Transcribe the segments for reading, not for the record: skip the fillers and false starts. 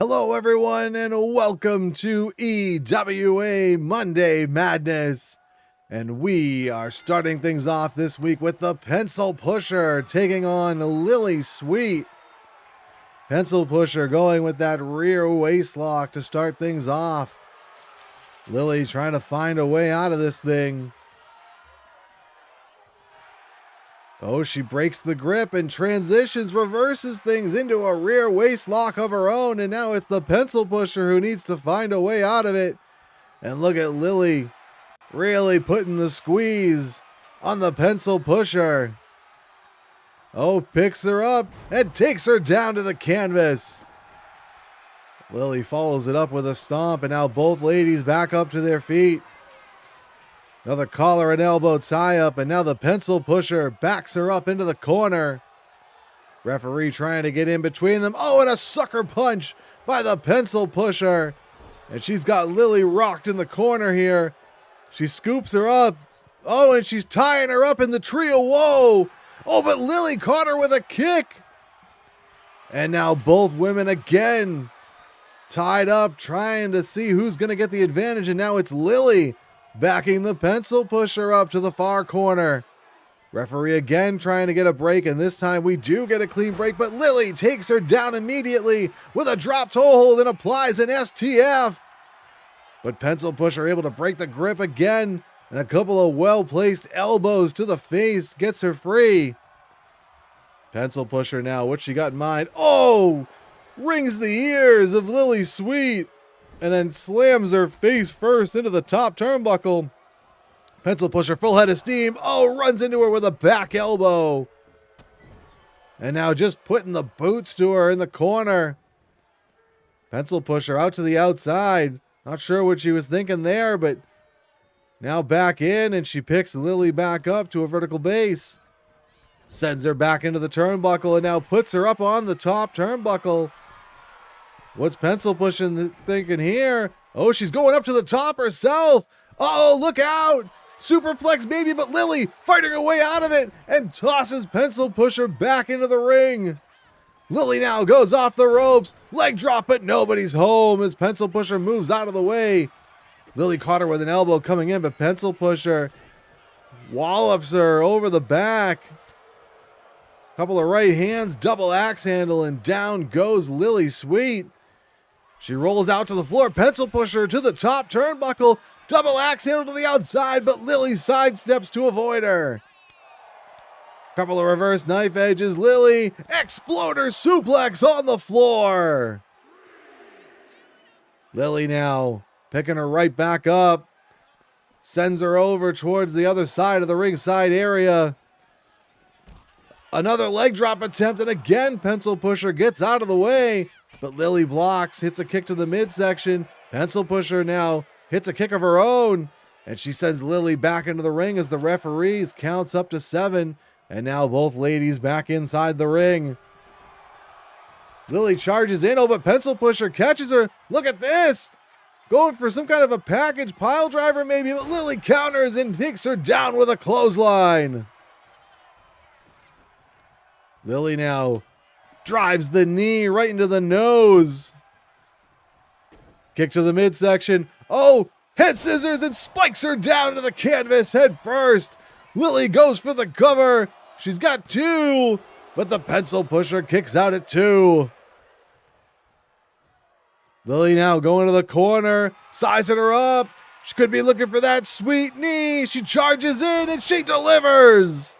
Hello, everyone, and welcome to EWA Monday Madness. And we are starting things off this week with the Pencil Pusher taking on Lily Sweet. Pencil Pusher going with that rear waist lock to start things off. Lily's trying to find a way out of this thing. Oh, she breaks the grip and transitions, reverses things into a rear waist lock of her own, and now it's the Pencil Pusher who needs to find a way out of it. And look at Lily really putting the squeeze on the Pencil Pusher. Oh, picks her up and takes her down to the canvas. Lily follows it up with a stomp, and now both ladies back up to their feet. Another collar and elbow tie-up, and now the Pencil Pusher backs her up into the corner. Referee trying to get in between them. Oh, and a sucker punch by the Pencil Pusher. And she's got Lily rocked in the corner here. She scoops her up. Oh, and she's tying her up in the trio. Whoa! Oh, but Lily caught her with a kick. And now both women again tied up, trying to see who's going to get the advantage. And now it's Lily backing the Pencil Pusher up to the far corner. Referee again trying to get a break, and this time we do get a clean break, but Lily takes her down immediately with a drop toe hold and applies an STF. But Pencil Pusher able to break the grip again, and a couple of well-placed elbows to the face gets her free. Pencil Pusher now, what she got in mind? Oh! Rings the ears of Lily Sweet, and then slams her face first into the top turnbuckle. Pencil Pusher full head of steam. Oh, runs into her with a back elbow. And now just putting the boots to her in the corner. Pencil Pusher out to the outside. Not sure what she was thinking there, but now back in, and she picks Lily back up to a vertical base. Sends her back into the turnbuckle and now puts her up on the top turnbuckle. What's Pencil Pusher thinking here? Oh, she's going up to the top herself. Oh, look out. Superplex baby, but Lily fighting her way out of it and tosses Pencil Pusher back into the ring. Lily now goes off the ropes. Leg drop, but nobody's home as Pencil Pusher moves out of the way. Lily caught her with an elbow coming in, but Pencil Pusher wallops her over the back. Couple of right hands, double axe handle, and down goes Lily Sweet. She rolls out to the floor. Pencil Pusher to the top turnbuckle. Double axe handle to the outside, but Lily sidesteps to avoid her. Couple of reverse knife edges. Lily, exploder suplex on the floor. Lily now picking her right back up. Sends her over towards the other side of the ringside area. Another leg drop attempt, and again Pencil Pusher gets out of the way, but Lily blocks, hits a kick to the midsection. Pencil Pusher now hits a kick of her own, and she sends Lily back into the ring as the referees counts up to 7, and now both ladies back inside the ring. Lily charges in, oh, but Pencil Pusher catches her. Look at this! Going for some kind of a package pile driver maybe, but Lily counters and takes her down with a clothesline. Lily now drives the knee right into the nose. Kick to the midsection. Oh, head scissors and spikes her down to the canvas head first. Lily goes for the cover. She's got 2, but the Pencil Pusher kicks out at 2. Lily now going to the corner, sizing her up. She could be looking for that sweet knee. She charges in and she delivers.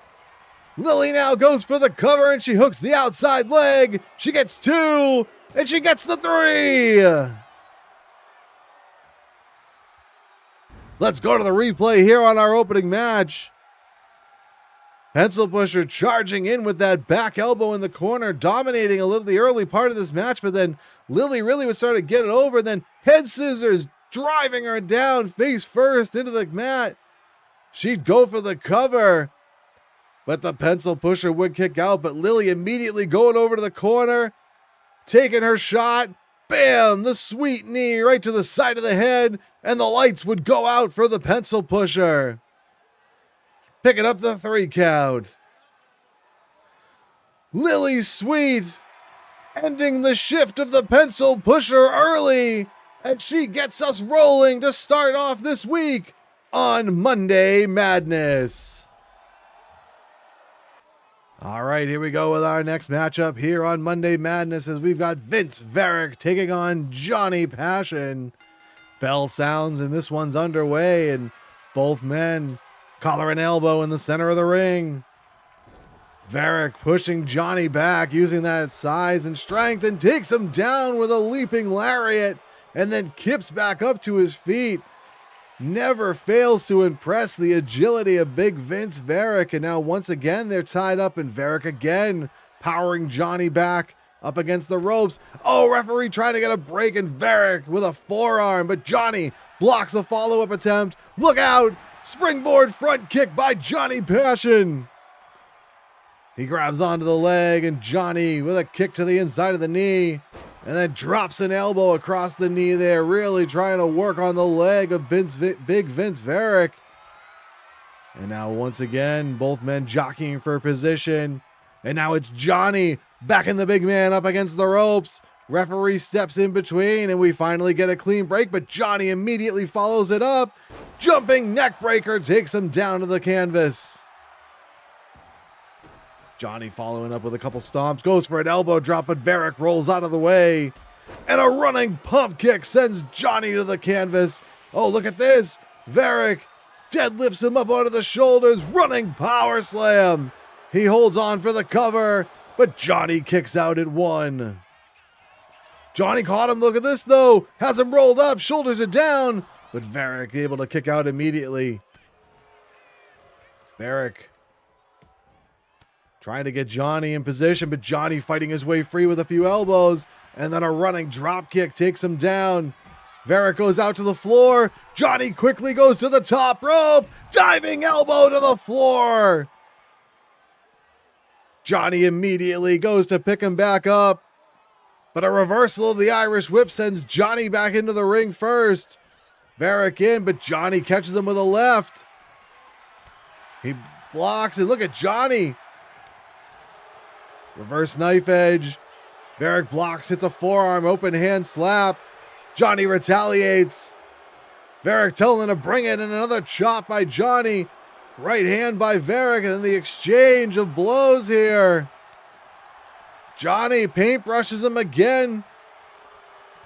Lily now goes for the cover and she hooks the outside leg. She gets 2 and she gets the 3. Let's go to the replay here on our opening match. Pencil Pusher charging in with that back elbow in the corner, dominating a little the early part of this match, but then Lily really was starting to get it over. Then head scissors driving her down face first into the mat. She'd go for the cover, but the Pencil Pusher would kick out, but Lily immediately going over to the corner, taking her shot. Bam! The sweet knee right to the side of the head, and the lights would go out for the Pencil Pusher. Picking up the 3 count. Lily Sweet ending the shift of the pencil pusher early. And she gets us rolling to start off this week on Monday Madness. All right, here we go with our next matchup here on Monday Madness as we've got Vince Varick taking on Johnny Passion. Bell sounds and this one's underway, and both men collar and elbow in the center of the ring. Varick pushing Johnny back using that size and strength and takes him down with a leaping lariat and then kips back up to his feet. Never fails to impress the agility of big Vince Varick, and now once again they're tied up and Varick again powering Johnny back up against the ropes. Oh, referee trying to get a break and Varick with a forearm, but Johnny blocks a follow-up attempt. Look out! Springboard front kick by Johnny Passion. He grabs onto the leg and Johnny with a kick to the inside of the knee. And then drops an elbow across the knee there, really trying to work on the leg of big Vince Varick. And now once again, both men jockeying for position. And now it's Johnny backing the big man up against the ropes. Referee steps in between and we finally get a clean break, but Johnny immediately follows it up. Jumping neck breaker takes him down to the canvas. Johnny following up with a couple stomps, goes for an elbow drop, but Varick rolls out of the way. And a running pump kick sends Johnny to the canvas. Oh, look at this. Varick deadlifts him up onto the shoulders, running power slam. He holds on for the cover, but Johnny kicks out at one. Johnny caught him, look at this though. Has him rolled up, shoulders are down, but Varick able to kick out immediately. Varick trying to get Johnny in position, but Johnny fighting his way free with a few elbows, and then a running drop kick takes him down. Varick goes out to the floor. Johnny quickly goes to the top rope. Diving elbow to the floor. Johnny immediately goes to pick him back up, but a reversal of the Irish whip sends Johnny back into the ring first. Varick in, but Johnny catches him with a left. He blocks, and look at Johnny. Reverse knife edge. Varick blocks, hits a forearm, open hand slap. Johnny retaliates. Varick telling him to bring it, and another chop by Johnny. Right hand by Varick, and then the exchange of blows here. Johnny paintbrushes him again.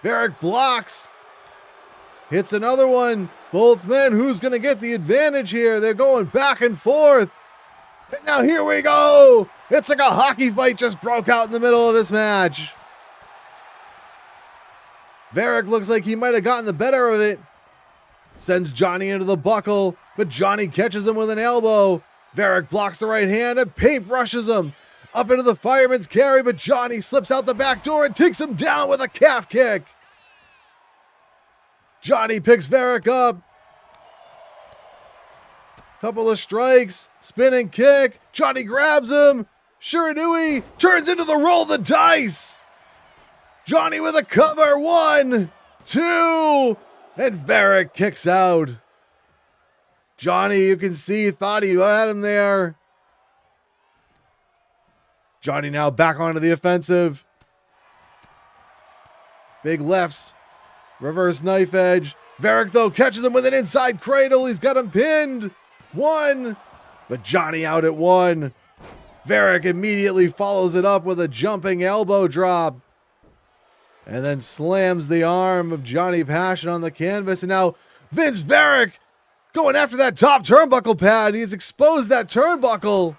Varick blocks. Hits another one. Both men, who's going to get the advantage here? They're going back and forth. And now here we go. It's like a hockey fight just broke out in the middle of this match. Varick looks like he might have gotten the better of it. Sends Johnny into the buckle, but Johnny catches him with an elbow. Varick blocks the right hand and paintbrushes him. Up into the fireman's carry, but Johnny slips out the back door and takes him down with a calf kick. Johnny picks Varick up. Couple of strikes, spinning kick. Johnny grabs him. Shiranui turns into the roll the dice. Johnny with a cover. 1, 2, and Varick kicks out. Johnny, you can see, thought he had him there. Johnny now back onto the offensive. Big lefts. Reverse knife edge. Varick, though, catches him with an inside cradle. He's got him pinned. 1, but Johnny out at 1. Varick immediately follows it up with a jumping elbow drop. And then slams the arm of Johnny Passion on the canvas. And now Vince Varick going after that top turnbuckle pad. He's exposed that turnbuckle.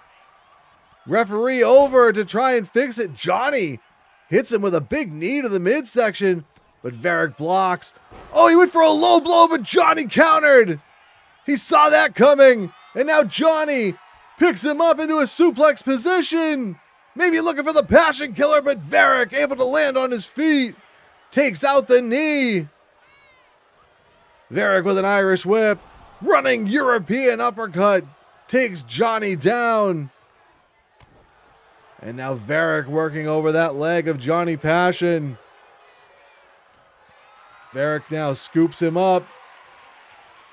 Referee over to try and fix it. Johnny hits him with a big knee to the midsection, but Varick blocks. Oh, he went for a low blow, but Johnny countered. He saw that coming, and now Johnny picks him up into a suplex position. Maybe looking for the Passion Killer, but Varick able to land on his feet. Takes out the knee. Varick with an Irish whip. Running European uppercut. Takes Johnny down. And now Varick working over that leg of Johnny Passion. Varick now scoops him up.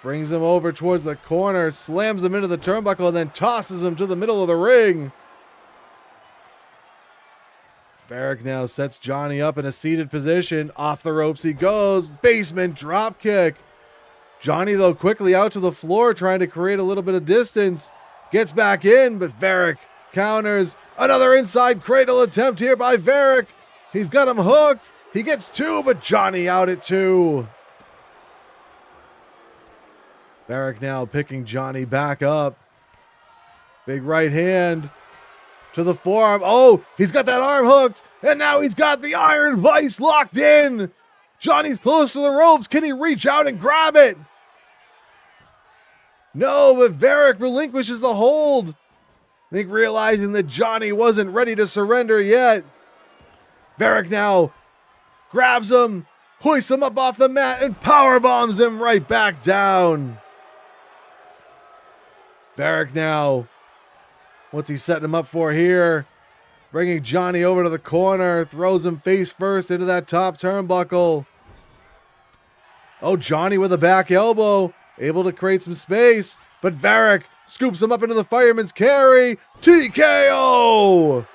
Brings him over towards the corner. Slams him into the turnbuckle and then tosses him to the middle of the ring. Varick now sets Johnny up in a seated position. Off the ropes he goes. Basement drop kick. Johnny, though, quickly out to the floor, trying to create a little bit of distance. Gets back in, but Varick counters. Another inside cradle attempt here by Varick. He's got him hooked. He gets 2, but Johnny out at 2. Varick now picking Johnny back up. Big right hand to the forearm. Oh, he's got that arm hooked, and now he's got the iron vise locked in. Johnny's close to the ropes. Can he reach out and grab it? No, but Varick relinquishes the hold. I think realizing that Johnny wasn't ready to surrender yet. Varick now grabs him, hoists him up off the mat, and power bombs him right back down. Varick now, what's he setting him up for here? Bringing Johnny over to the corner, throws him face first into that top turnbuckle. Oh, Johnny with a back elbow, able to create some space, but Varick scoops him up into the fireman's carry. TKO!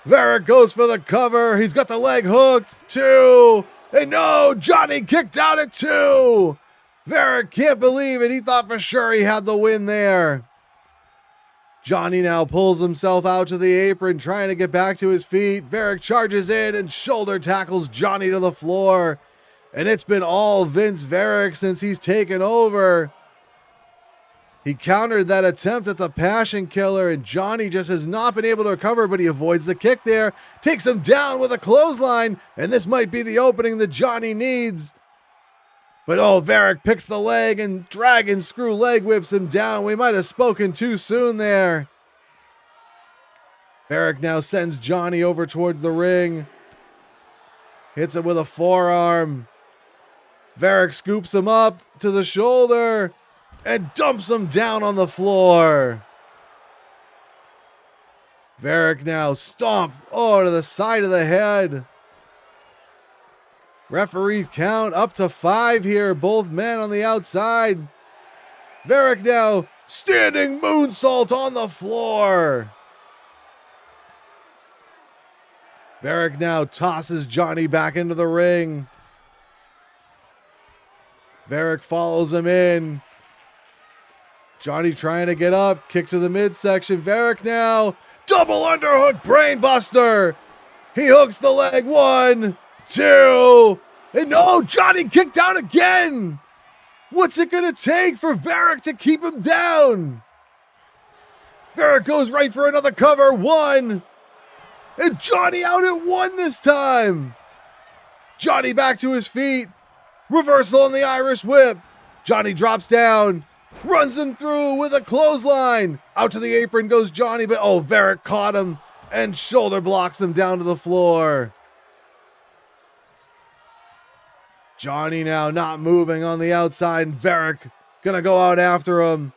Varick goes for the cover. He's got the leg hooked. 2. And no, Johnny kicked out at 2. Varick can't believe it. He thought for sure he had the win there. Johnny now pulls himself out to the apron, trying to get back to his feet. Varick charges in and shoulder tackles Johnny to the floor. And it's been all Vince Varick since he's taken over. He countered that attempt at the Passion Killer, and Johnny just has not been able to recover, but he avoids the kick there, takes him down with a clothesline, and this might be the opening that Johnny needs. But oh, Varick picks the leg and dragon screw leg whips him down. We might have spoken too soon there. Varick now sends Johnny over towards the ring. Hits him with a forearm. Varick scoops him up to the shoulder and dumps him down on the floor. Varick now stomp to the side of the head. Referees count up to 5 here, both men on the outside. Varick now standing moonsault on the floor. Varick now tosses Johnny back into the ring. Varick follows him in. Johnny trying to get up, kick to the midsection. Varick now, double underhook brainbuster. He hooks the leg, 1, 2, and no, Johnny kicked out again. What's it gonna take for Varick to keep him down? Varick goes right for another cover, 1, and Johnny out at 1 this time. Johnny back to his feet, reversal on the Irish whip. Johnny drops down. Runs him through with a clothesline. Out to the apron goes Johnny, but oh, Varick caught him and shoulder blocks him down to the floor. Johnny now not moving on the outside, and Varick gonna go out after him.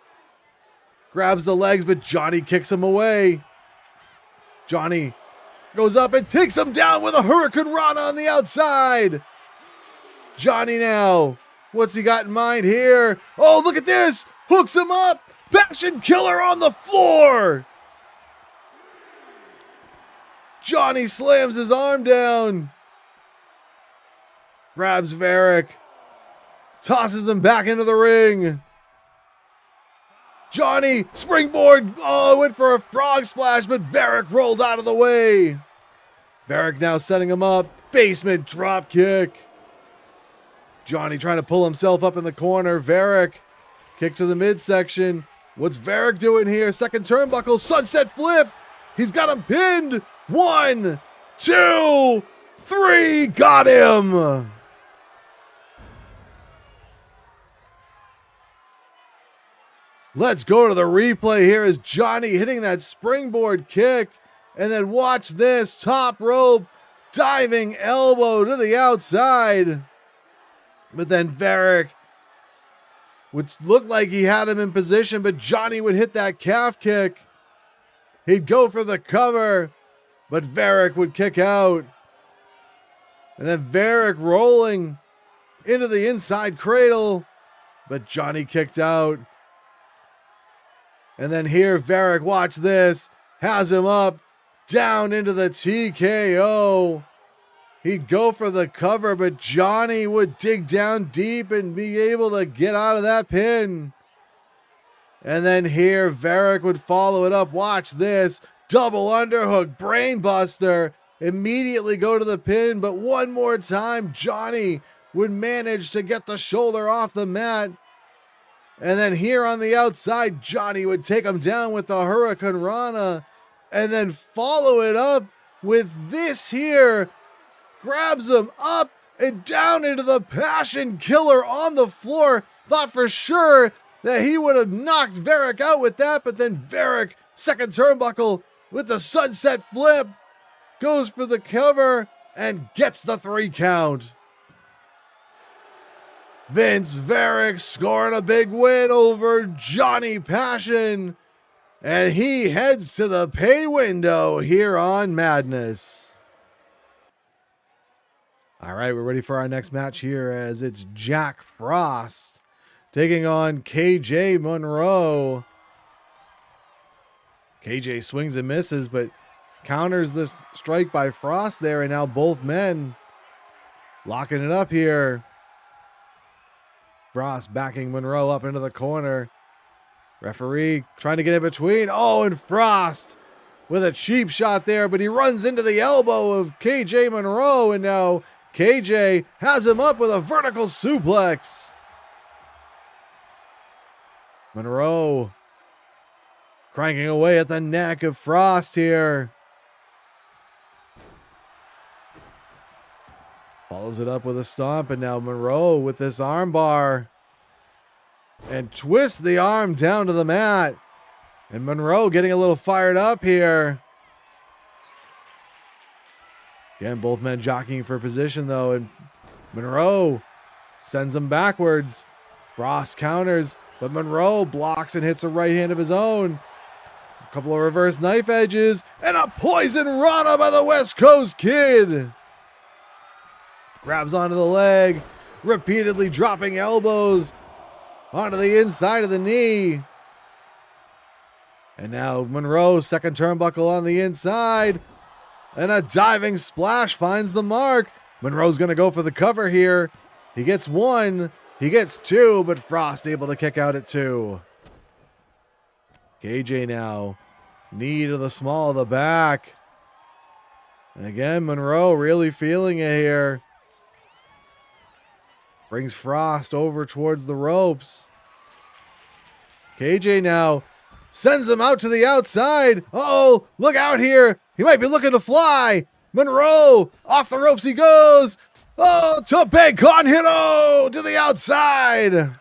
Grabs the legs, but Johnny kicks him away. Johnny goes up and takes him down with a Hurricane Rana on the outside. Johnny now, what's he got in mind here? Oh, look at this! Hooks him up! Passion Killer on the floor! Johnny slams his arm down. Grabs Varick. Tosses him back into the ring. Johnny, springboard! Oh, went for a frog splash, but Varick rolled out of the way. Varick now setting him up. Basement drop kick. Johnny trying to pull himself up in the corner. Varick, kick to the midsection. What's Varick doing here? Second turnbuckle, sunset flip. He's got him pinned. 1, 2, 3, got him. Let's go to the replay here as Johnny hitting that springboard kick. And then watch this, top rope, diving elbow to the outside. But then Varick, which looked like he had him in position, but Johnny would hit that calf kick. He'd go for the cover, but Varick would kick out. And then Varick rolling into the inside cradle, but Johnny kicked out. And then here, Varick, watch this, has him up, down into the TKO. He'd go for the cover, but Johnny would dig down deep and be able to get out of that pin. And then here, Varick would follow it up. Watch this. Double underhook, brainbuster. Immediately go to the pin, but one more time, Johnny would manage to get the shoulder off the mat. And then here on the outside, Johnny would take him down with the Hurricane Rana. And then follow it up with this here. Grabs him up and down into the Passion Killer on the floor. Thought for sure that he would have knocked Varick out with that, but then Varick, second turnbuckle with the sunset flip, goes for the cover and gets the 3 count. Vince Varick scoring a big win over Johnny Passion, and he heads to the pay window here on Madness. All right, we're ready for our next match here as it's Jack Frost taking on KJ Monroe. KJ swings and misses, but counters the strike by Frost there, and now both men locking it up here. Frost backing Monroe up into the corner. Referee trying to get in between. Oh, and Frost with a cheap shot there, but he runs into the elbow of KJ Monroe, and now KJ has him up with a vertical suplex. Monroe cranking away at the neck of Frost here. Follows it up with a stomp, and now Monroe with this arm bar. And twists the arm down to the mat. And Monroe getting a little fired up here. Again, both men jockeying for position though, and Monroe sends him backwards. Frost counters, but Monroe blocks and hits a right hand of his own. A couple of reverse knife edges, and a poison Rana by the West Coast Kid. Grabs onto the leg, repeatedly dropping elbows onto the inside of the knee. And now Monroe, second turnbuckle on the inside. And a diving splash finds the mark. Monroe's going to go for the cover here. He gets 1. He gets 2, but Frost able to kick out at 2. KJ now. Knee to the small of the back. And again, Monroe really feeling it here. Brings Frost over towards the ropes. KJ now sends him out to the outside. Uh-oh, look out here. He might be looking to fly. Monroe, off the ropes he goes. Oh, to big con hito to the outside.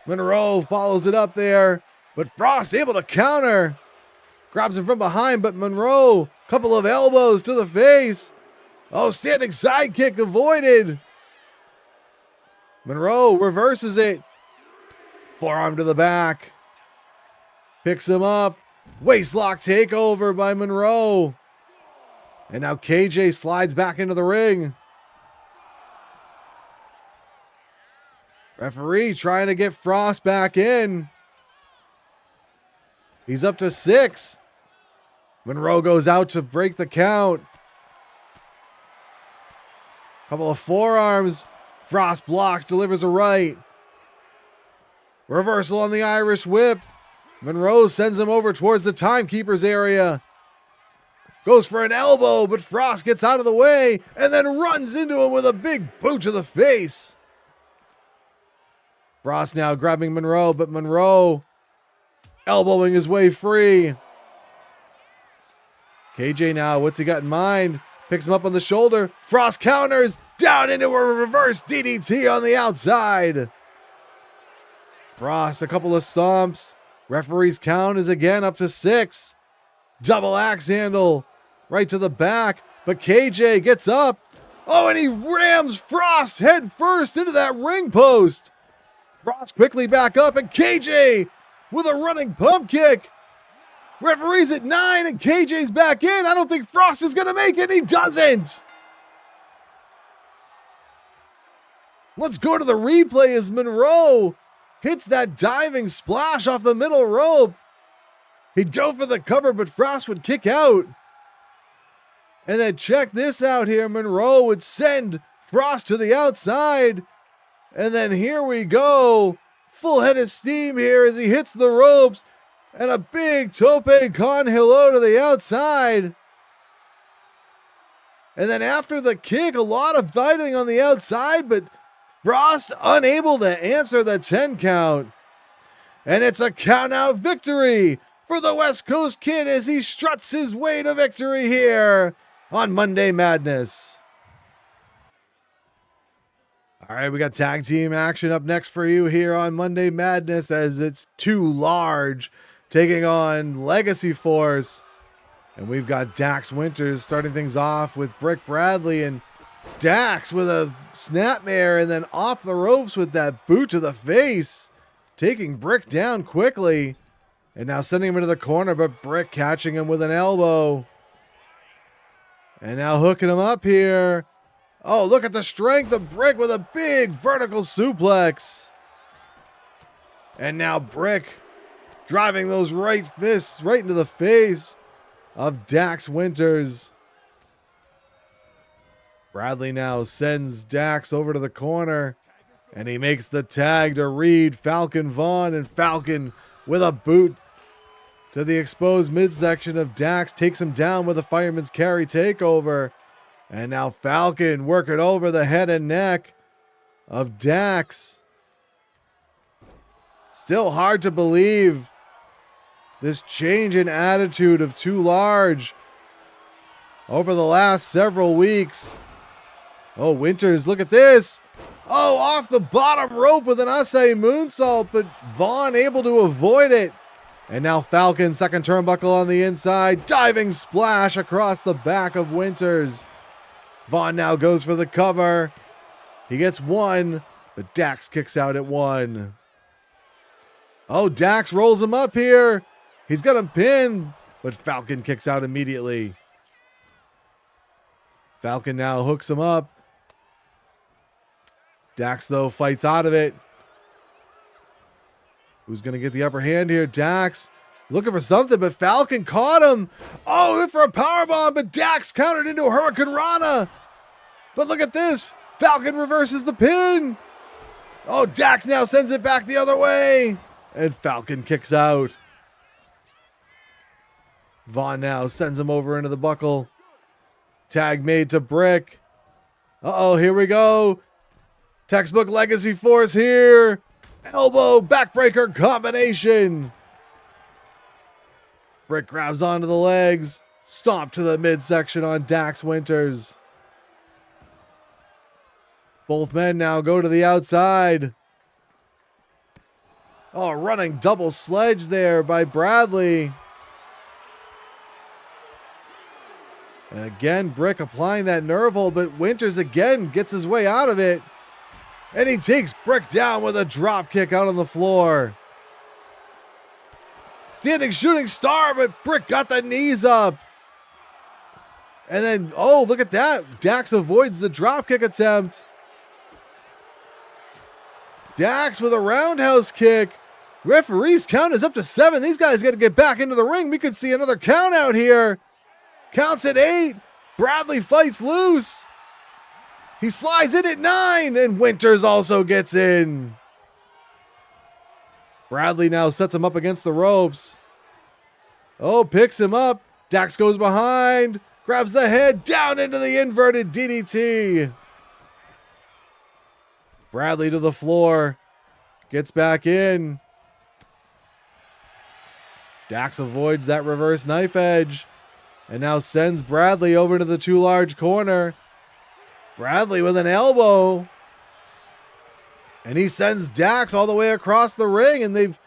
Monroe follows it up there, but Frost able to counter. Grabs him from behind, but Monroe, couple of elbows to the face. Oh, standing sidekick avoided. Monroe reverses it. Forearm to the back. Picks him up. Waistlock takeover by Monroe. And now KJ slides back into the ring. Referee trying to get Frost back in. He's up to 6. Monroe goes out to break the count. Couple of forearms. Frost blocks, delivers a right. Reversal on the Irish whip. Monroe sends him over towards the timekeeper's area. Goes for an elbow, but Frost gets out of the way and then runs into him with a big boot to the face. Frost now grabbing Monroe, but Monroe elbowing his way free. KJ now, what's he got in mind? Picks him up on the shoulder. Frost counters down into a reverse DDT on the outside. Frost, a couple of stomps. Referee's count is again up to 6. Double axe handle right to the back, but KJ gets up. Oh, and he rams Frost head first into that ring post. Frost quickly back up, and KJ with a running pump kick. Referee's at 9, and KJ's back in. I don't think Frost is going to make it. He doesn't. Let's go to the replay as Monroe hits that diving splash off the middle rope. He'd go for the cover, but Frost would kick out. And then check this out here. Monroe would send Frost to the outside. And then here we go. Full head of steam here as he hits the ropes. And a big tope con hilo to the outside. And then after the kick, a lot of fighting on the outside, but Frost unable to answer the 10 count. And it's a count-out victory for the West Coast Kid as he struts his way to victory here on Monday Madness. All right, we got tag team action up next for you here on Monday Madness as it's Too Large taking on Legacy Force. And we've got Dax Winters starting things off with Brick Bradley, and Dax with a snapmare and then off the ropes with that boot to the face, taking Brick down quickly. And now sending him into the corner, but Brick catching him with an elbow. And now hooking him up here. Oh, look at the strength of Brick with a big vertical suplex. And now Brick driving those right fists right into the face of Dax Winters. Bradley now sends Dax over to the corner, and he makes the tag to Reed, Falcon Vaughn, and Falcon with a boot to the exposed midsection of Dax, takes him down with a fireman's carry takeover. And now Falcon working over the head and neck of Dax. Still hard to believe this change in attitude of Too Large over the last several weeks. Oh, Winters, look at this. Oh, off the bottom rope with an Asai moonsault, but Vaughn able to avoid it. And now Falcon, second turnbuckle on the inside, diving splash across the back of Winters. Vaughn now goes for the cover. He gets one, but Dax kicks out at one. Oh, Dax rolls him up here. He's got him pinned, but Falcon kicks out immediately. Falcon now hooks him up. Dax, though, fights out of it. Who's going to get the upper hand here? Dax looking for something, but Falcon caught him. Oh, in for a powerbomb, but Dax countered into a Hurricane Rana. But look at this. Falcon reverses the pin. Oh, Dax now sends it back the other way. And Falcon kicks out. Vaughn now sends him over into the buckle. Tag made to Brick. Uh-oh, here we go. Textbook Legacy Force here. Elbow backbreaker combination. Brick grabs onto the legs. Stomp to the midsection on Dax Winters. Both men now go to the outside. Oh, running double sledge there by Bradley. And again, Brick applying that nerve hold, but Winters again gets his way out of it. And he takes Brick down with a drop kick out on the floor. Standing shooting star, but Brick got the knees up. And then, oh, look at that. Dax avoids the drop kick attempt. Dax with a roundhouse kick. Referee's count is up to 7. These guys got to get back into the ring. We could see another count out here. Counts at 8. Bradley fights loose. He slides in at 9, and Winters also gets in. Bradley now sets him up against the ropes. Oh, picks him up. Dax goes behind, grabs the head, down into the inverted DDT. Bradley to the floor, gets back in. Dax avoids that reverse knife edge, and now sends Bradley over to the Too Large corner. Bradley with an elbow. And he sends Dax all the way across the ring, and they've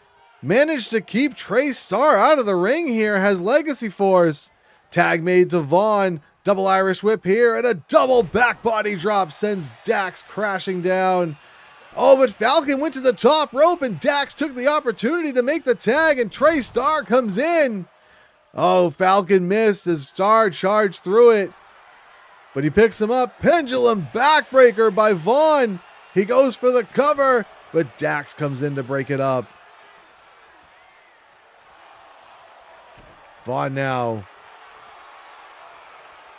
managed to keep Trey Starr out of the ring here, has Legacy Force. Tag made to Vaughn. Double Irish whip here, and a double back body drop sends Dax crashing down. Oh, but Falcon went to the top rope, and Dax took the opportunity to make the tag, and Trey Starr comes in. Oh, Falcon missed as Starr charged through it. But he picks him up. Pendulum backbreaker by Vaughn. He goes for the cover, but Dax comes in to break it up. Vaughn now.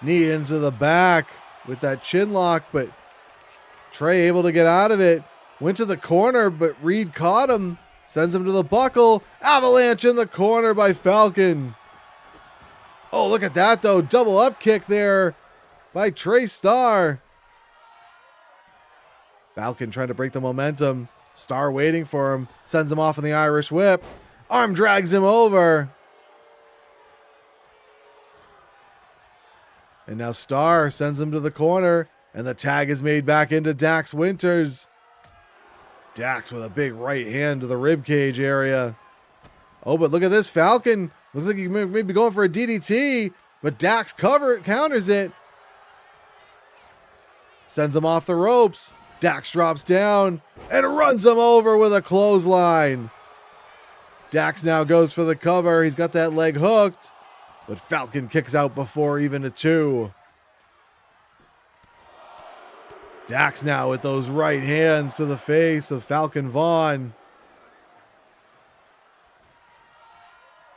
Knee into the back with that chin lock, but Trey able to get out of it. Went to the corner, but Reed caught him. Sends him to the buckle. Avalanche in the corner by Falcon. Oh, look at that, though. Double up kick there by Trey Starr. Falcon trying to break the momentum. Starr waiting for him. Sends him off in the Irish whip. Arm drags him over. And now Starr sends him to the corner. And the tag is made back into Dax Winters. Dax with a big right hand to the ribcage area. Oh, but look at this. Falcon looks like he may be going for a DDT. But Dax counters it. Sends him off the ropes. Dax drops down and runs him over with a clothesline. Dax now goes for the cover. He's got that leg hooked. But Falcon kicks out before even a 2. Dax now with those right hands to the face of Falcon Vaughn.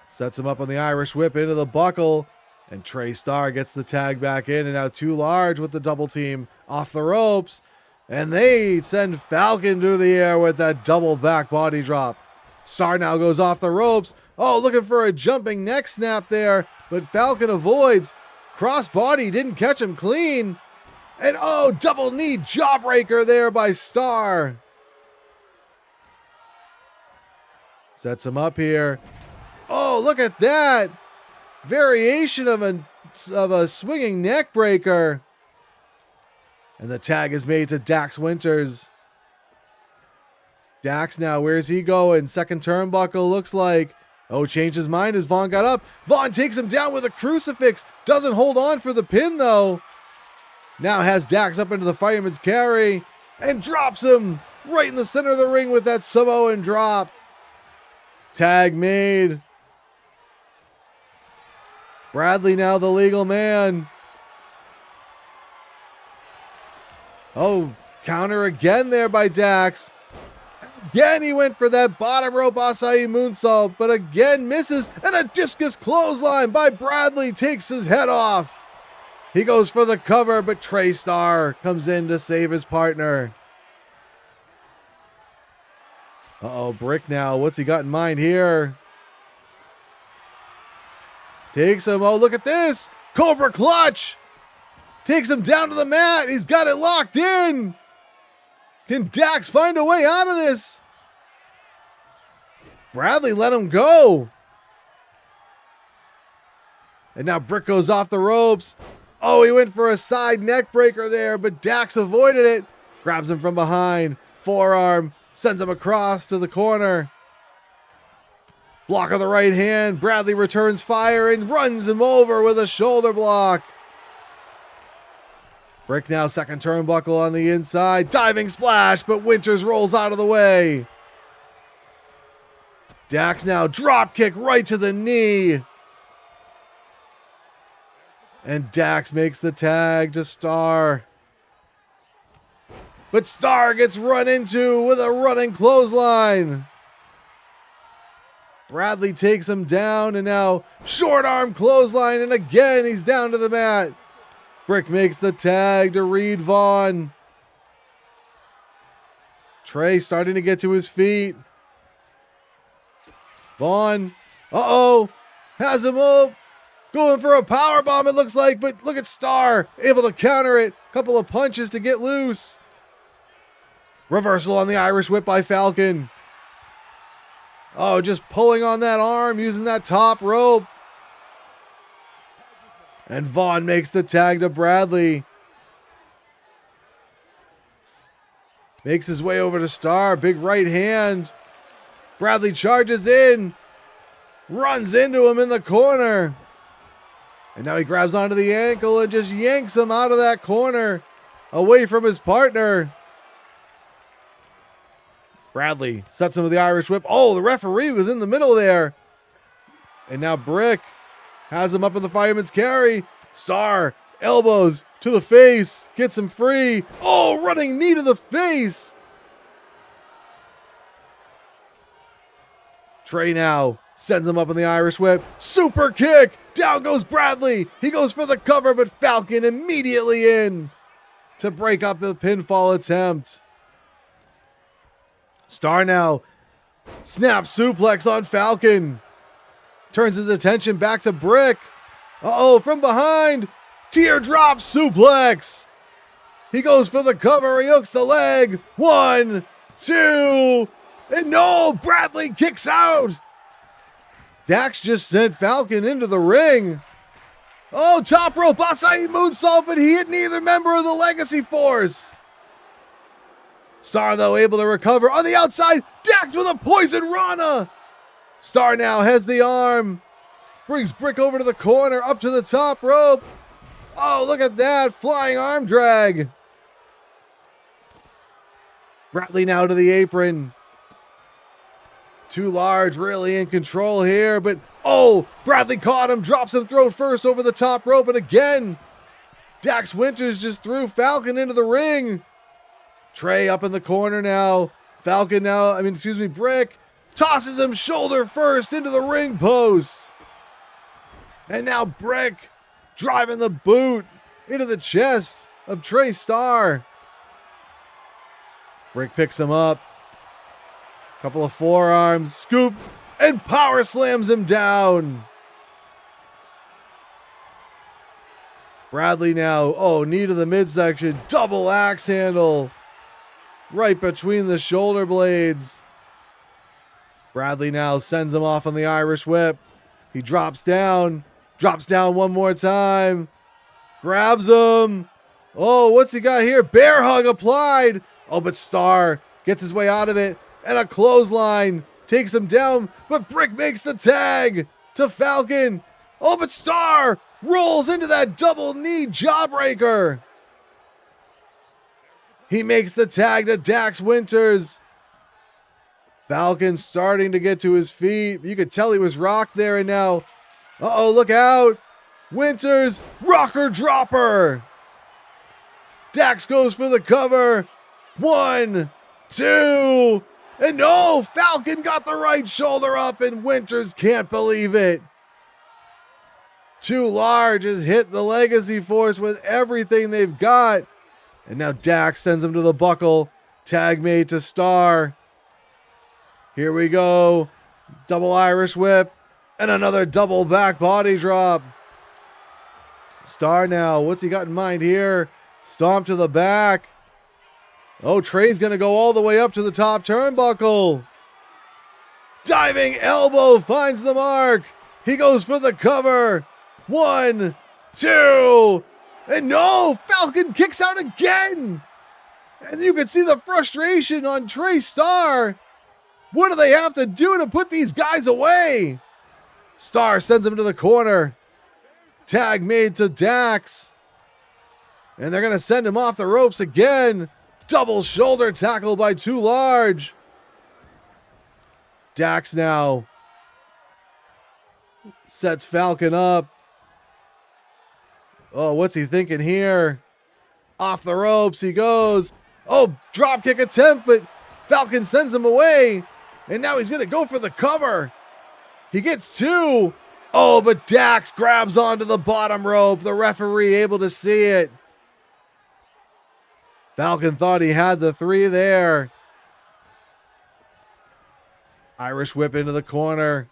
Sets him up on the Irish whip into the buckle. And Trey Starr gets the tag back in. And now Too Large with the double team off the ropes. And they send Falcon to the air with that double back body drop. Starr now goes off the ropes. Oh, looking for a jumping neck snap there. But Falcon avoids. Cross body didn't catch him clean. And oh, double knee jawbreaker there by Starr. Sets him up here. Oh, look at that. Variation of a swinging neck breaker. And the tag is made to Dax Winters. Dax now, where's he going? Second turnbuckle looks like. Oh, changed his mind as Vaughn got up. Vaughn takes him down with a crucifix. Doesn't hold on for the pin though. Now has Dax up into the fireman's carry. And drops him right in the center of the ring with that Samoan drop. Tag made. Bradley now the legal man. Oh, counter again there by Dax. Again, he went for that bottom rope acai moonsault, but again misses. And a discus clothesline by Bradley takes his head off. He goes for the cover, but Trey Starr comes in to save his partner. Uh-oh, Brick now. What's he got in mind here? Takes him. Oh, look at this. Cobra clutch. Takes him down to the mat. He's got it locked in. Can Dax find a way out of this? Bradley let him go. And now Brick goes off the ropes. Oh, he went for a side neck breaker there, but Dax avoided it. Grabs him from behind. Forearm. Sends him across to the corner. Block of the right hand. Bradley returns fire and runs him over with a shoulder block. Brick now second turnbuckle on the inside. Diving splash, but Winters rolls out of the way. Dax now drop kick right to the knee. And Dax makes the tag to Starr. But Starr gets run into with a running clothesline. Bradley takes him down and now short arm clothesline, and again he's down to the mat. Brick makes the tag to Reed Vaughn. Trey starting to get to his feet. Vaughn, has him up. Going for a power bomb, it looks like, but look at Starr, able to counter it. Couple of punches to get loose. Reversal on the Irish whip by Falcon. Oh, just pulling on that arm, using that top rope. And Vaughn makes the tag to Bradley. Makes his way over to Starr. Big right hand. Bradley charges in. Runs into him in the corner. And now he grabs onto the ankle and just yanks him out of that corner. Away from his partner. Bradley sets him with the Irish whip. Oh, the referee was in the middle there. And now Brick has him up in the fireman's carry. Starr, elbows to the face. Gets him free. Oh, running knee to the face. Trey now Sends him up in the Irish whip. Super kick. Down goes Bradley. He goes for the cover, but Falcon immediately in to break up the pinfall attempt. Star now snap suplex on Falcon. Turns his attention back to Brick. Uh-oh, from behind. Teardrop suplex. He goes for the cover. He hooks the leg. 1, 2, and no, Bradley kicks out. Dax just sent Falcon into the ring. Oh, top rope, Acai moonsault, but he hit neither member of the Legacy Force. Star, though, able to recover on the outside. Dax with a poison Rana. Star now has the arm. Brings Brick over to the corner, up to the top rope. Oh, look at that, flying arm drag. Bradley now to the apron. Too Large really in control here, but oh, Bradley caught him, drops him throat first over the top rope, and again, Dax Winters just threw Falcon into the ring. Trey up in the corner now. Brick tosses him shoulder first into the ring post. And now Brick driving the boot into the chest of Trey Star. Brick picks him up. Couple of forearms, scoop, and power slams him down. Bradley now, knee to the midsection, double axe handle. Right between the shoulder blades. Bradley now sends him off on the Irish whip. He drops down one more time. Grabs him. Oh, what's he got here? Bear hug applied. Oh, but Star gets his way out of it. And a clothesline takes him down, but Brick makes the tag to Falcon. Oh, but Star rolls into that double knee jawbreaker. He makes the tag to Dax Winters. Falcon starting to get to his feet. You could tell he was rocked there, and now, look out. Winters, rocker dropper. Dax goes for the cover. 1, 2, and no, Falcon got the right shoulder up, and Winters can't believe it. Too Large has hit the Legacy Force with everything they've got. And now Dax sends him to the buckle. Tag made to Star. Here we go. Double Irish whip. And another double back body drop. Star now, what's he got in mind here? Stomp to the back. Oh, Trey's going to go all the way up to the top turnbuckle. Diving elbow finds the mark. He goes for the cover. 1, 2, and no, Falcon kicks out again. And you can see the frustration on Trey Star. What do they have to do to put these guys away? Star sends him to the corner. Tag made to Dax. And they're going to send him off the ropes again. Double shoulder tackle by Too Large. Dax now sets Falcon up. Oh, what's he thinking here? Off the ropes he goes. Oh, dropkick attempt, but Falcon sends him away. And now he's going to go for the cover. He gets 2. Oh, but Dax grabs onto the bottom rope. The referee able to see it. Falcon thought he had the 3 there. Irish whip into the corner.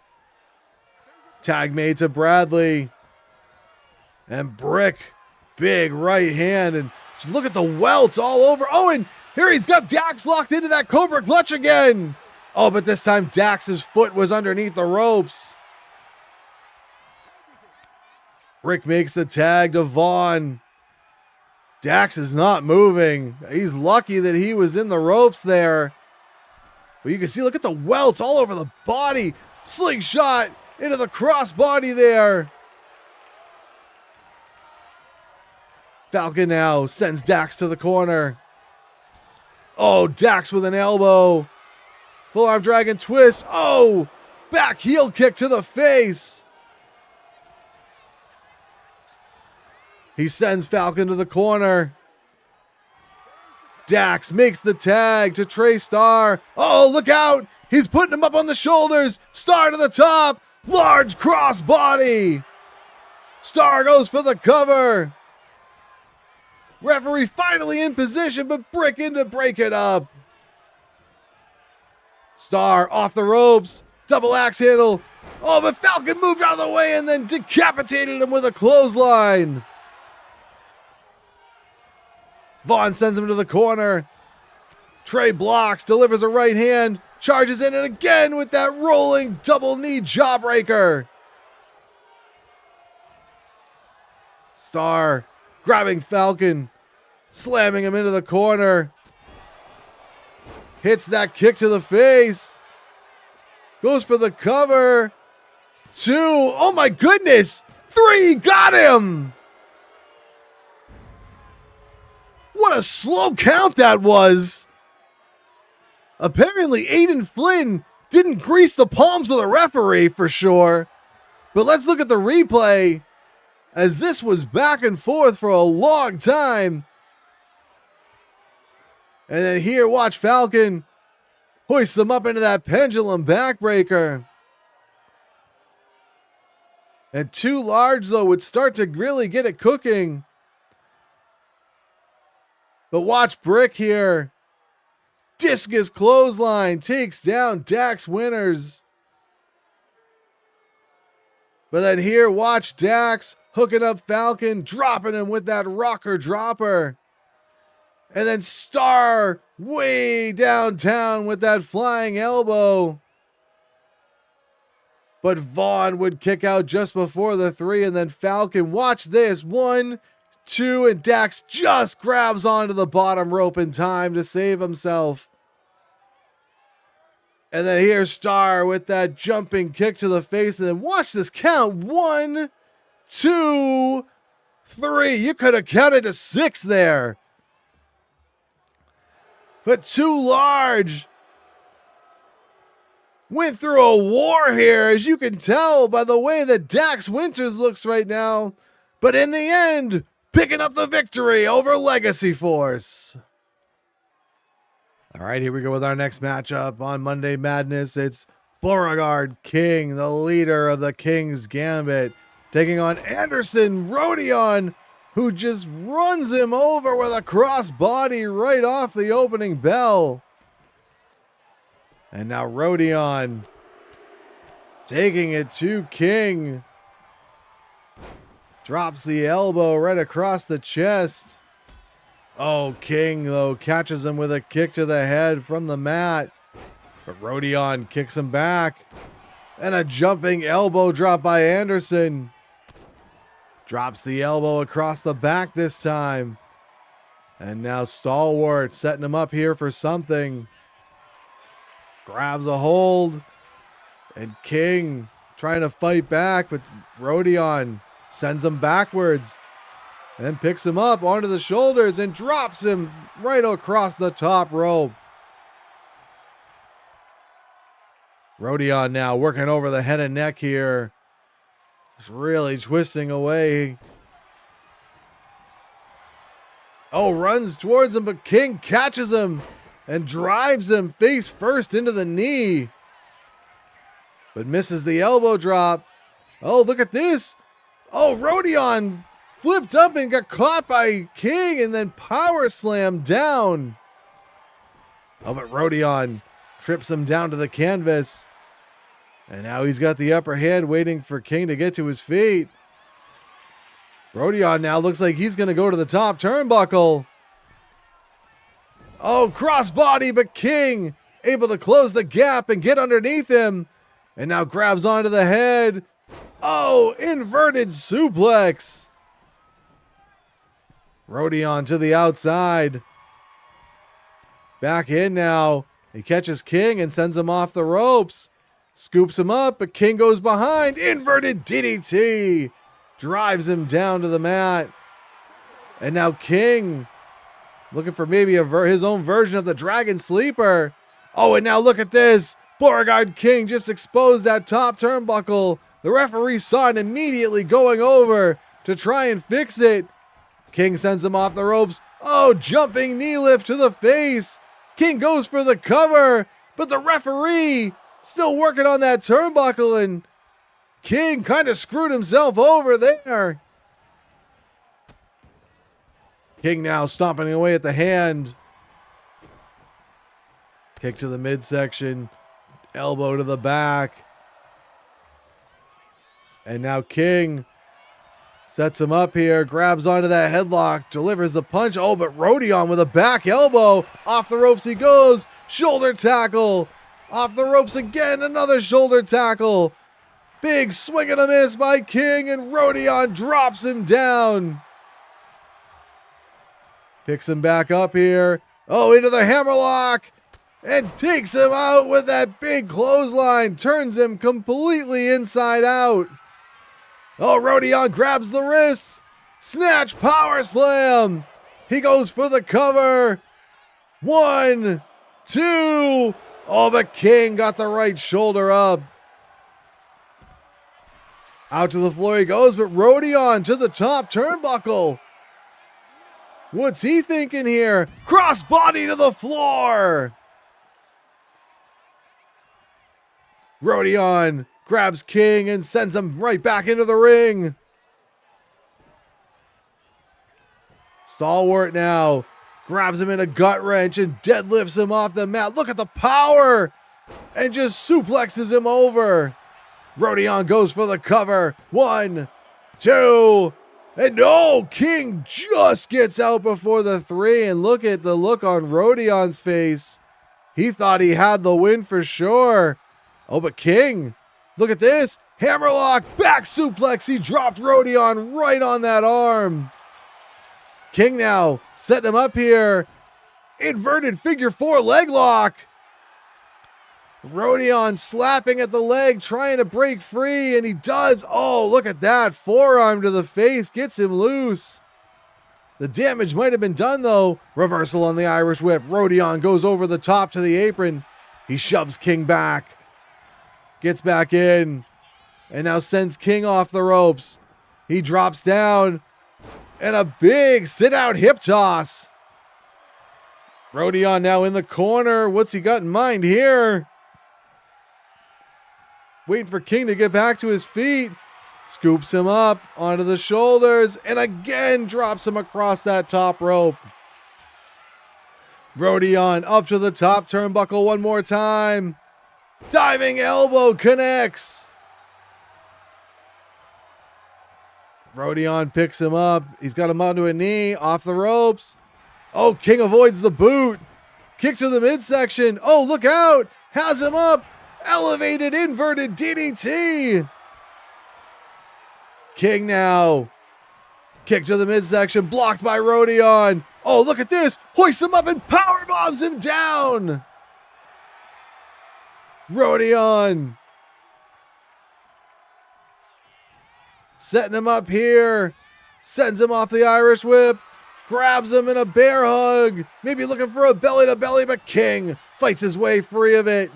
Tag made to Bradley. And Brick, big right hand. And just look at the welts all over. Oh, and here he's got Dax locked into that Cobra clutch again. Oh, but this time Dax's foot was underneath the ropes. Brick makes the tag to Vaughn. Dax is not moving. He's lucky that he was in the ropes there. But you can see, look at the welts all over the body. Slingshot into the crossbody there. Falcon now sends Dax to the corner. Oh, Dax with an elbow. Full arm dragon twist. Oh, back heel kick to the face. He sends Falcon to the corner. Dax makes the tag to Trey Star. Oh, look out. He's putting him up on the shoulders. Star to the top. Large crossbody. Star goes for the cover. Referee finally in position, but Brick in to break it up. Star off the ropes. Double axe handle. Oh, but Falcon moved out of the way and then decapitated him with a clothesline. Vaughn sends him to the corner. Trey blocks, delivers a right hand, charges in, and again with that rolling double knee jawbreaker. Star grabbing Falcon, slamming him into the corner. Hits that kick to the face. Goes for the cover. 2. Oh my goodness. 3. Got him. What a slow count that was. Apparently Aiden Flynn didn't grease the palms of the referee for sure. But let's look at the replay, as this was back and forth for a long time. And then here, watch Falcon hoist him up into that pendulum backbreaker. And Too Large, though, would start to really get it cooking. But watch Brick here. Discus clothesline takes down Dax Winters. But then here, watch Dax hooking up Falcon, dropping him with that rocker dropper. And then Star way downtown with that flying elbow. But Vaughn would kick out just before the 3, and then Falcon, watch this, 1, 2, and Dax just grabs onto the bottom rope in time to save himself. And then here's Star with that jumping kick to the face, and then watch this count, 1, 2, 3. You could have counted to 6 there. But Too Large went through a war here, as you can tell by the way that Dax Winters looks right now. But in the end, picking up the victory over Legacy Force. All right, here we go with our next matchup on Monday Madness. It's Beauregard King, the leader of the King's Gambit, taking on Anderson Roedion, who just runs him over with a crossbody right off the opening bell. And now Roedion taking it to King. Drops the elbow right across the chest. Oh, King, though, catches him with a kick to the head from the mat. But Roedion kicks him back. And a jumping elbow drop by Anderson. Drops the elbow across the back this time. And now Stalwart setting him up here for something. Grabs a hold. And King trying to fight back, but Roedion sends him backwards. And then picks him up onto the shoulders and drops him right across the top rope. Roedion now working over the head and neck here. Just really twisting away. Oh, runs towards him, but King catches him and drives him face first into the knee. But misses the elbow drop. Oh, look at this. Oh, Roedion flipped up and got caught by King and then power slammed down. Oh, but Roedion trips him down to the canvas. And now he's got the upper hand, waiting for King to get to his feet. Roedion now looks like he's going to go to the top turnbuckle. Oh, crossbody, but King able to close the gap and get underneath him. And now grabs onto the head. Oh, inverted suplex. Roedion to the outside. Back in now. He catches King and sends him off the ropes. Scoops him up, but King goes behind. Inverted DDT. Drives him down to the mat. And now King looking for maybe his own version of the Dragon Sleeper. Oh, and now look at this. Beauregard King just exposed that top turnbuckle. The referee saw it immediately going over to try and fix it. King sends him off the ropes. Oh, jumping knee lift to the face. King goes for the cover. But the referee still working on that turnbuckle, and King kind of screwed himself over there. King now stomping away at the hand. Kick to the midsection. Elbow to the back. And now King sets him up here. Grabs onto that headlock. Delivers the punch. Oh, but Roedion with a back elbow. Off the ropes he goes. Shoulder tackle. Off the ropes again. Another shoulder tackle. Big swing and a miss by King. And Roedion drops him down. Picks him back up here. Oh, into the hammerlock. And takes him out with that big clothesline. Turns him completely inside out. Oh, Roedion grabs the wrists. Snatch power slam. He goes for the cover. 1, 2. Oh, but King got the right shoulder up. Out to the floor he goes, but Roedion to the top turnbuckle. What's he thinking here? Crossbody to the floor. Roedion grabs King and sends him right back into the ring. Stalwart now grabs him in a gut wrench and deadlifts him off the mat. Look at the power! And just suplexes him over. Roedion goes for the cover. 1, 2, and no! King just gets out before the 3, and look at the look on Roedion's face. He thought he had the win for sure. Oh, but King, look at this. Hammerlock, back suplex. He dropped Roedion right on that arm. King now setting him up here. Inverted figure 4 leg lock. Roedion slapping at the leg, trying to break free, and he does. Oh, look at that. Forearm to the face, gets him loose. The damage might have been done, though. Reversal on the Irish whip. Roedion goes over the top to the apron. He shoves King back. Gets back in, and now sends King off the ropes. He drops down, and a big sit-out hip toss. Roedion now in the corner. What's he got in mind here? Waiting for King to get back to his feet. Scoops him up onto the shoulders, and again drops him across that top rope. Roedion up to the top turnbuckle one more time. Diving elbow connects. Roedion picks him up. He's got him onto a knee, off the ropes. Oh, King avoids the boot. Kick to the midsection. Oh, look out. Has him up. Elevated inverted DDT. King now. Kick to the midsection. Blocked by Roedion. Oh, look at this. Hoists him up and power bombs him down. Roedion setting him up here, sends him off the Irish whip, grabs him in a bear hug, maybe looking for a belly to belly, but King fights his way free of it.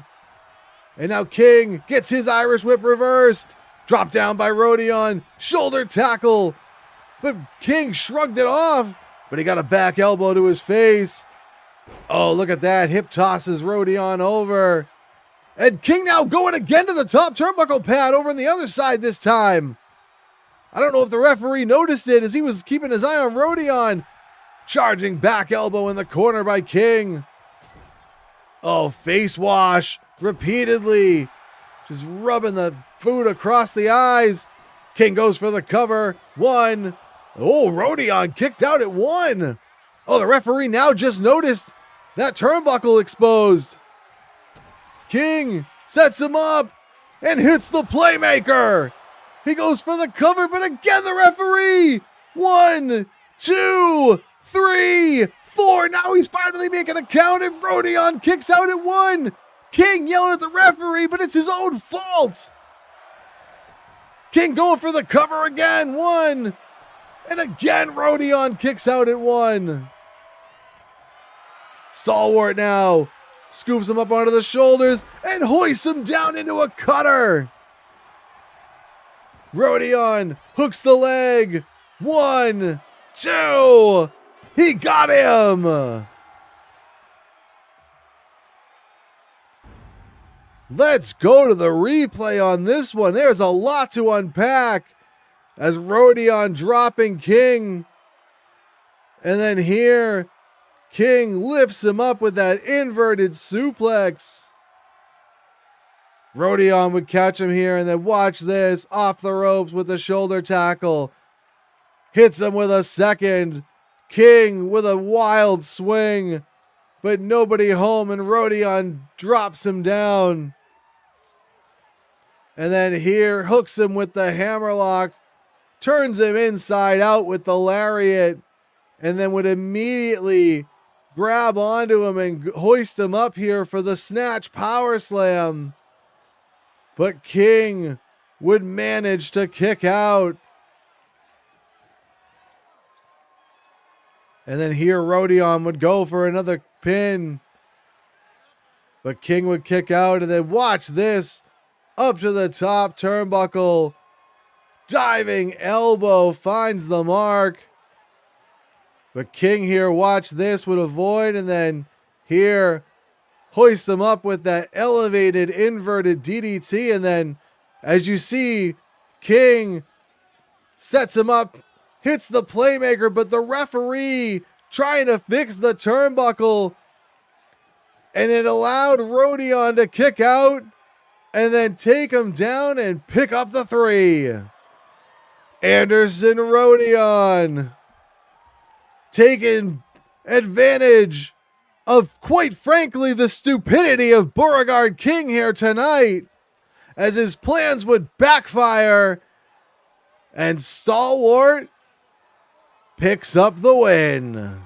And now King gets his Irish whip reversed, dropped down by Roedion, shoulder tackle, but King shrugged it off, but he got a back elbow to his face. Oh, look at that, hip tosses Roedion over. And King now going again to the top turnbuckle pad over on the other side this time. I don't know if the referee noticed it as he was keeping his eye on Roedion. Charging back elbow in the corner by King. Oh, face wash repeatedly. Just rubbing the boot across the eyes. King goes for the cover. 1. Oh, Roedion kicked out at 1. Oh, the referee now just noticed that turnbuckle exposed. King sets him up and hits the playmaker. He goes for the cover, but again the referee. 1, 2, 3, 4. Now he's finally making a count, and Roedion kicks out at 1. King yelling at the referee, but it's his own fault. King going for the cover again. 1. And again Roedion kicks out at 1. Stalwart now scoops him up onto the shoulders and hoists him down into a cutter. Roedion hooks the leg. 1, 2. He got him. Let's go to the replay on this one. There's a lot to unpack as Roedion dropping King. And then here, King lifts him up with that inverted suplex. Roedion would catch him here, and then watch this, off the ropes with the shoulder tackle. Hits him with a second. King with a wild swing, but nobody home, and Roedion drops him down. And then here, hooks him with the hammerlock, turns him inside out with the lariat, and then would immediately grab onto him and hoist him up here for the snatch power slam. But King would manage to kick out. And then here Roedion would go for another pin. But King would kick out, and then watch this. Up to the top turnbuckle. Diving elbow finds the mark. But King here, watch this, would avoid, and then here hoist him up with that elevated inverted DDT. And then, as you see, King sets him up, hits the playmaker, but the referee trying to fix the turnbuckle, and it allowed Roedion to kick out and then take him down and pick up the 3. Anderson Roedion taking advantage of, quite frankly, the stupidity of Beauregard King here tonight, as his plans would backfire, and Stalwart picks up the win.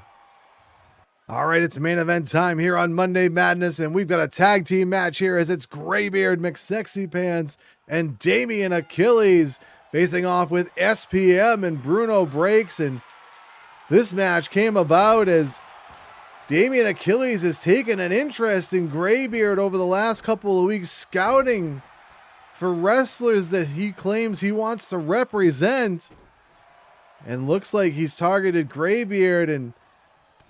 All right, it's main event time here on Monday Madness, and we've got a tag team match here as it's Greybeard McSexypants and Damien Achilles facing off with SPM and Bruno Breaks. And this match came about as Damien Achilles has taken an interest in Greybeard over the last couple of weeks, scouting for wrestlers that he claims he wants to represent. And looks like he's targeted Greybeard. And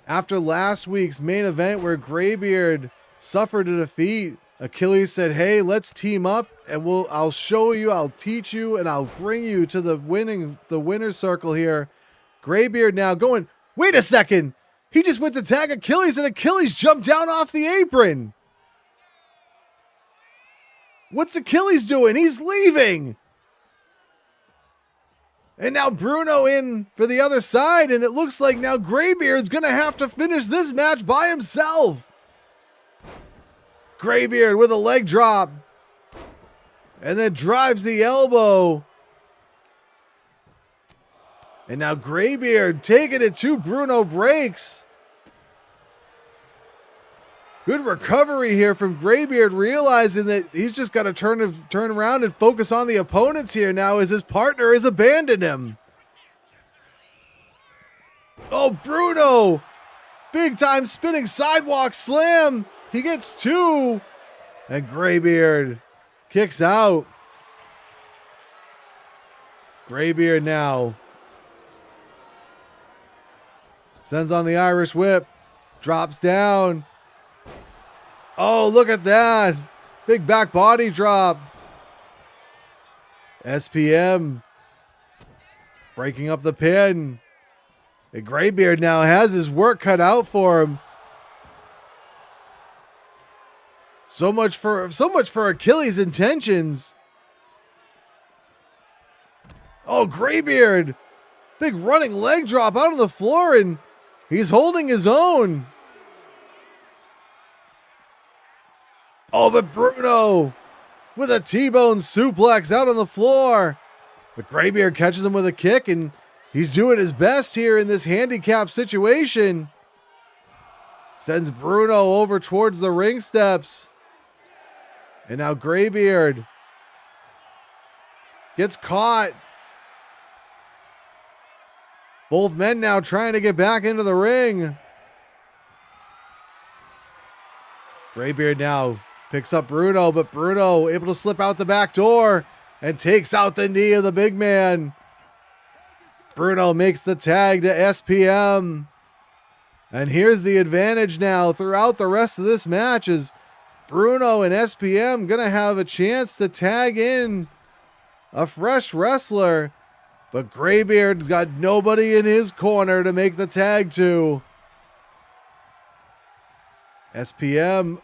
after last week's main event where Greybeard suffered a defeat, Achilles said, hey, let's team up and I'll show you, I'll teach you, and I'll bring you to the winner's circle here. Greybeard now going, wait a second. He just went to tag Achilles, and Achilles jumped down off the apron. What's Achilles doing? He's leaving. And now Bruno in for the other side, and it looks like now Greybeard's going to have to finish this match by himself. Greybeard with a leg drop, and then drives the elbow. And now Greybeard taking it to Bruno Breaks. Good recovery here from Greybeard, realizing that he's just got to turn around and focus on the opponents here now as his partner has abandoned him. Oh, Bruno! Big time spinning sidewalk slam. He gets 2. And Greybeard kicks out. Greybeard now sends on the Irish whip. Drops down. Oh, look at that. Big back body drop. SPM breaking up the pin. And Greybeard now has his work cut out for him. So much for Achilles' intentions. Oh, Greybeard. Big running leg drop out on the floor, and he's holding his own. Oh, but Bruno with a T-bone suplex out on the floor. But Greybeard catches him with a kick, and he's doing his best here in this handicap situation. Sends Bruno over towards the ring steps. And now Greybeard gets caught. Both men now trying to get back into the ring. Greybeard now picks up Bruno, but Bruno able to slip out the back door and takes out the knee of the big man. Bruno makes the tag to SPM. And here's the advantage now throughout the rest of this match is Bruno and SPM going to have a chance to tag in a fresh wrestler. But Greybeard's got nobody in his corner to make the tag to. SPM,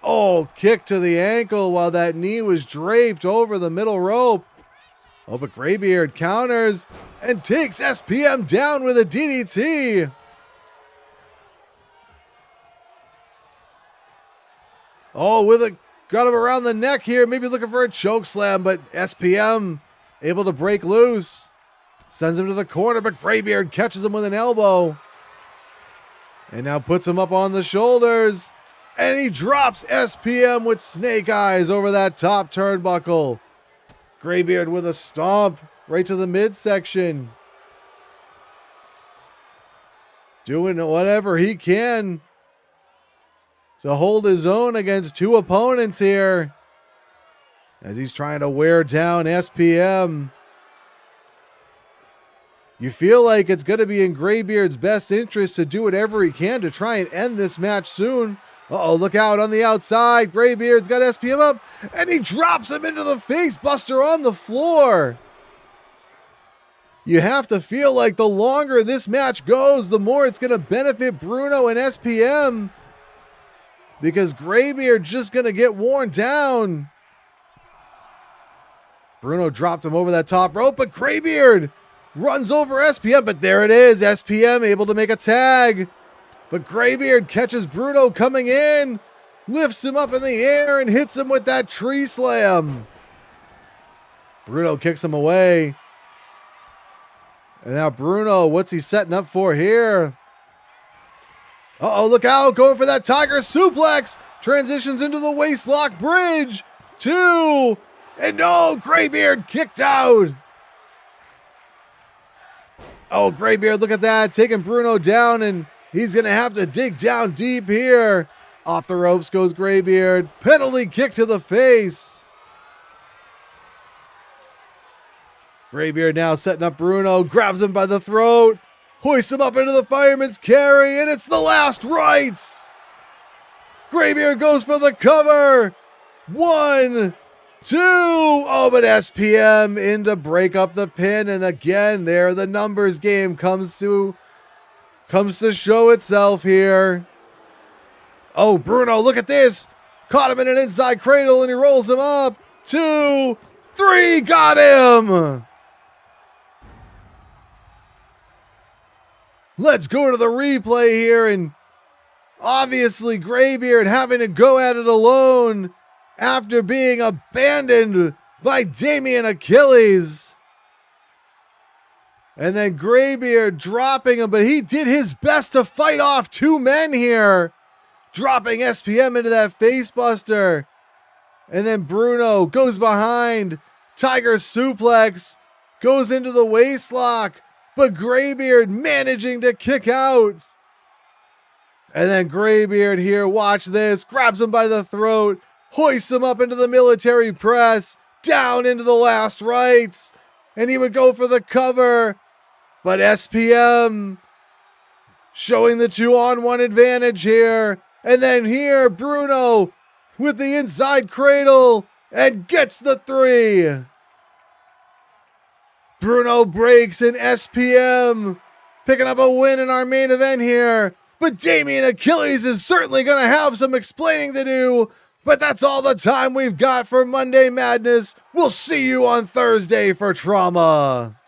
kick to the ankle while that knee was draped over the middle rope. But Greybeard counters and takes SPM down with a DDT. Got him around the neck here, maybe looking for a choke slam, but SPM able to break loose. Sends him to the corner, but Greybeard catches him with an elbow. And now puts him up on the shoulders. And he drops SPM with snake eyes over that top turnbuckle. Greybeard with a stomp right to the midsection. Doing whatever he can to hold his own against two opponents here. As he's trying to wear down SPM. You feel like it's going to be in Greybeard's best interest to do whatever he can to try and end this match soon. Look out on the outside. Greybeard's got SPM up, and he drops him into the face buster on the floor. You have to feel like the longer this match goes, the more it's going to benefit Bruno and SPM. Because Greybeard's just going to get worn down. Bruno dropped him over that top rope, but Greybeard runs over SPM, but there it is. SPM able to make a tag. But Greybeard catches Bruno coming in, lifts him up in the air, and hits him with that tree slam. Bruno kicks him away. And now Bruno, what's he setting up for here? Look out, going for that tiger suplex. Transitions into the waistlock bridge. 2, and no, Greybeard kicked out. Greybeard, look at that, taking Bruno down, and he's going to have to dig down deep here. Off the ropes goes Greybeard. Penalty kick to the face. Greybeard now setting up Bruno. Grabs him by the throat. Hoists him up into the fireman's carry. And it's the last rites. Greybeard goes for the cover. 1, 2. But SPM in to break up the pin. And again, there the numbers game comes to show itself here. Bruno, look at this. Caught him in an inside cradle and he rolls him up. 2, 3, got him. Let's go to the replay here, and obviously Greybeard having to go at it alone after being abandoned by Damien Achilles. And then Greybeard dropping him, but he did his best to fight off two men here. Dropping SPM into that facebuster. And then Bruno goes behind. Tiger suplex. Goes into the waistlock. But Greybeard managing to kick out. And then Greybeard here, watch this. Grabs him by the throat. Hoists him up into the military press. Down into the last rites. And he would go for the cover. But SPM showing the 2-on-1 advantage here. And then here, Bruno with the inside cradle and gets the 3. Bruno Breaks and SPM picking up a win in our main event here. But Damien Achilles is certainly going to have some explaining to do. But that's all the time we've got for Monday Madness. We'll see you on Thursday for Trauma.